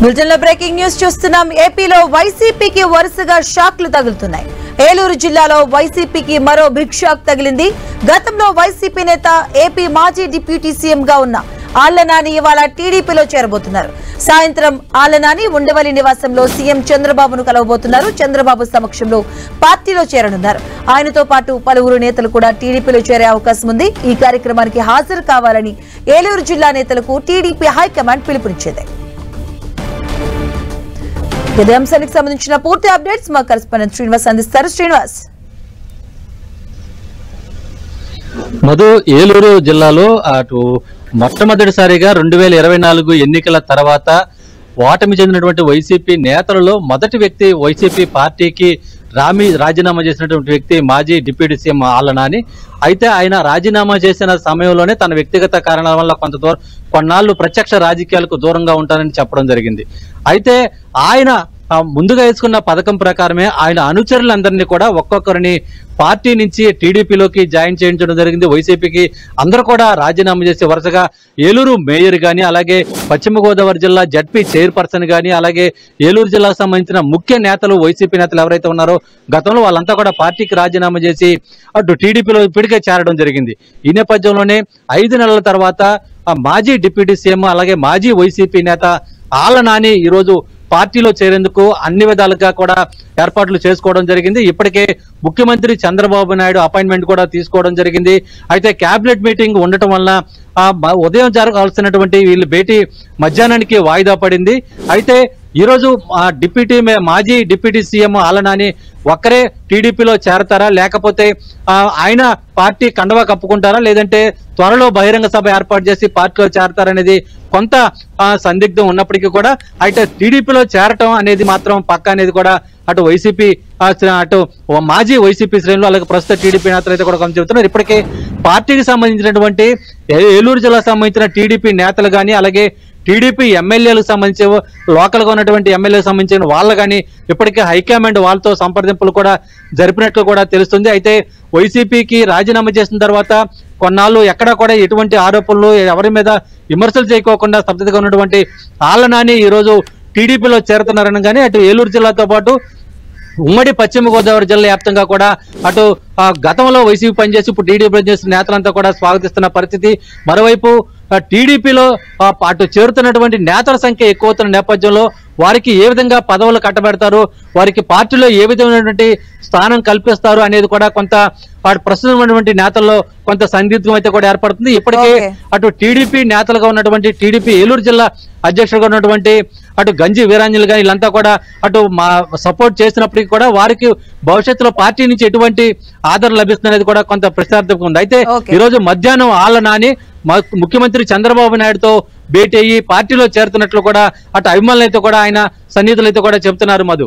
బులెటిన్లో breaking news చూస్తున్నాం. ఏపీలో వైసీపీకి వరుసగా షాక్లు తగులుతున్నాయి. ఏలూరు జిల్లాలో వైసీపీకి మరో బిగ్ షాక్ తగిలింది. గతంలో వైసీపీ నేత ఏపీ మాజీ డిప్యూటీ సీఎం గా ఉన్న ఆళ్లనాని ఇవాళ టీడీపీలో చేరబోతున్నారు. సాయంత్రం ఆళ్లనాని ఉండవల్లి నివాసంలో సీఎం చంద్రబాబును కలవబోతున్నారు. చంద్రబాబు సమక్షంలో పార్టీలో చేరనున్నారు. ఆయనతో పాటు పలువురు నేతలు కూడా టీడీపీలో చేరే అవకాశం ఉంది. ఈ కార్యక్రమానికి హాజరు కావాలని ఏలూరు జిల్లా నేతలకు టీడీపీ హైకమాండ్ పిలుపునిచ్చింది. ఇదే అంశానికి సంబంధించిన పూర్తి అప్డేట్స్ మా కరెస్పాండెంట్ శ్రీనివాస్ అందిస్తారు. శ్రీనివాస్, మధు, ఏలూరు జిల్లాలో అటు మొట్టమొదటిసారిగా 2024 ఎన్నికల తర్వాత ఓటమి చెందినటువంటి వైసీపీ నేతలలో మొదటి వ్యక్తి వైసీపీ పార్టీకి రాజీనామా చేసినటువంటి వ్యక్తి మాజీ డిప్యూటీ సీఎం ఆళ్లనాని. అయితే ఆయన రాజీనామా చేసిన సమయంలోనే తన వ్యక్తిగత కారణాల వల్ల కొన్నాళ్లు ప్రత్యక్ష రాజకీయాలకు దూరంగా ఉంటానని చెప్పడం జరిగింది. అయితే ఆయన ముందుగా వేసుకున్న పథకం ప్రకారమే ఆయన అనుచరులందరినీ కూడా ఒక్కొక్కరిని పార్టీ నుంచి టీడీపీలోకి జాయిన్ చేయించడం జరిగింది. వైసీపీకి అందరూ కూడా రాజీనామా చేసి వరుసగా ఏలూరు మేయర్ గాని, అలాగే పశ్చిమ గోదావరి జిల్లా జడ్పీ చైర్పర్సన్ గాని, అలాగే ఏలూరు జిల్లాకు సంబంధించిన ముఖ్య నేతలు వైసీపీ నేతలు ఎవరైతే ఉన్నారో గతంలో వాళ్ళంతా కూడా పార్టీకి రాజీనామా చేసి అటు టీడీపీలో ఇప్పటికే చేరడం జరిగింది. ఈ నేపథ్యంలోనే 5 నెలల తర్వాత మాజీ డిప్యూటీ సీఎం అలాగే మాజీ వైసీపీ నేత ఆళ్లనాని ఈరోజు పార్టీలో చేరేందుకు అన్ని విధాలుగా కూడా ఏర్పాట్లు చేసుకోవడం జరిగింది. ఇప్పటికే ముఖ్యమంత్రి చంద్రబాబు నాయుడు అపాయింట్మెంట్ కూడా తీసుకోవడం జరిగింది. అయితే కేబినెట్ మీటింగ్ ఉండటం వల్ల ఉదయం జరగాల్సినటువంటి వీళ్ళు భేటీ మధ్యాహ్నానికి వాయిదా పడింది. అయితే ఈరోజు మాజీ డిప్యూటీ సీఎం ఆళ్లనాని ఒక్కరే టీడీపీలో చేరతారా, లేకపోతే ఆయన పార్టీ కండవా కప్పుకుంటారా, లేదంటే త్వరలో బహిరంగ సభ ఏర్పాటు చేసి పార్టీలో చేరతారనేది కొంత సందిగ్ధం ఉన్నప్పటికీ కూడా అయితే టీడీపీలో చేరటం అనేది మాత్రం పక్క అనేది కూడా అటు వైసీపీ అటు మాజీ వైసీపీ శ్రేణులు అలాగే ప్రస్తుత టీడీపీ నేతలు అయితే కూడా కొంచెం చెబుతున్నారు. ఇప్పటికే పార్టీకి సంబంధించినటువంటి ఏలూరు జిల్లాకు సంబంధించిన టీడీపీ నేతలు కానీ అలాగే టీడీపీ ఎమ్మెల్యేలకు సంబంధించి లోకల్గా ఉన్నటువంటి ఎమ్మెల్యేలకు సంబంధించిన వాళ్ళు కానీ ఇప్పటికే హైకమాండ్ వాళ్ళతో సంప్రదింపులు కూడా జరిపినట్లు కూడా తెలుస్తుంది. అయితే వైసీపీకి రాజీనామా చేసిన తర్వాత కొన్నాళ్ళు ఎక్కడా కూడా ఎటువంటి ఆరోపణలు ఎవరి మీద విమర్శలు చేయకోకుండా స్తబ్దతగా ఉన్నటువంటి ఆళ్లనాని ఈరోజు టీడీపీలో చేరుతున్నారని కానీ అటు ఏలూరు జిల్లాతో పాటు ఉమ్మడి పశ్చిమ గోదావరి జిల్లా వ్యాప్తంగా కూడా అటు గతంలో వైసీపీ పనిచేసి ఇప్పుడు టీడీపీ పనిచేసిన నేతలంతా కూడా స్వాగతిస్తున్న పరిస్థితి. మరోవైపు టీడీపీలో అటు చేరుతున్నటువంటి నేతల సంఖ్య ఎక్కువ అవుతున్న నేపథ్యంలో వారికి ఏ విధంగా పదవులు కట్టబెడతారు, వారికి పార్టీలో ఏ విధమైనటువంటి స్థానం కల్పిస్తారు అనేది కూడా కొంత వాటి ప్రస్తుతమైనటువంటి నేతల్లో కొంత సందిగ్ధం అయితే కూడా ఏర్పడుతుంది. ఇప్పటికే అటు టీడీపీ నేతలుగా ఉన్నటువంటి టీడీపీ ఏలూరు జిల్లా అధ్యక్షుడిగా ఉన్నటువంటి అటు గంజి వీరాంజలి గాని వీళ్ళంతా కూడా అటు సపోర్ట్ చేసినప్పటికీ కూడా వారికి భవిష్యత్తులో పార్టీ నుంచి ఎటువంటి ఆదరణ లభిస్తుంది అనేది కూడా కొంత ప్రశ్నార్థకంగా ఉంది. అయితే ఈరోజు మధ్యాహ్నం ఆళ్లనాని ముఖ్యమంత్రి చంద్రబాబు నాయుడుతో భేటీ అయ్యి పార్టీలో చేరుతున్నట్లు కూడా అటు అభిమానులైతే కూడా ఆయన సన్నిహితులైతే కూడా చెప్తున్నారు. మధు.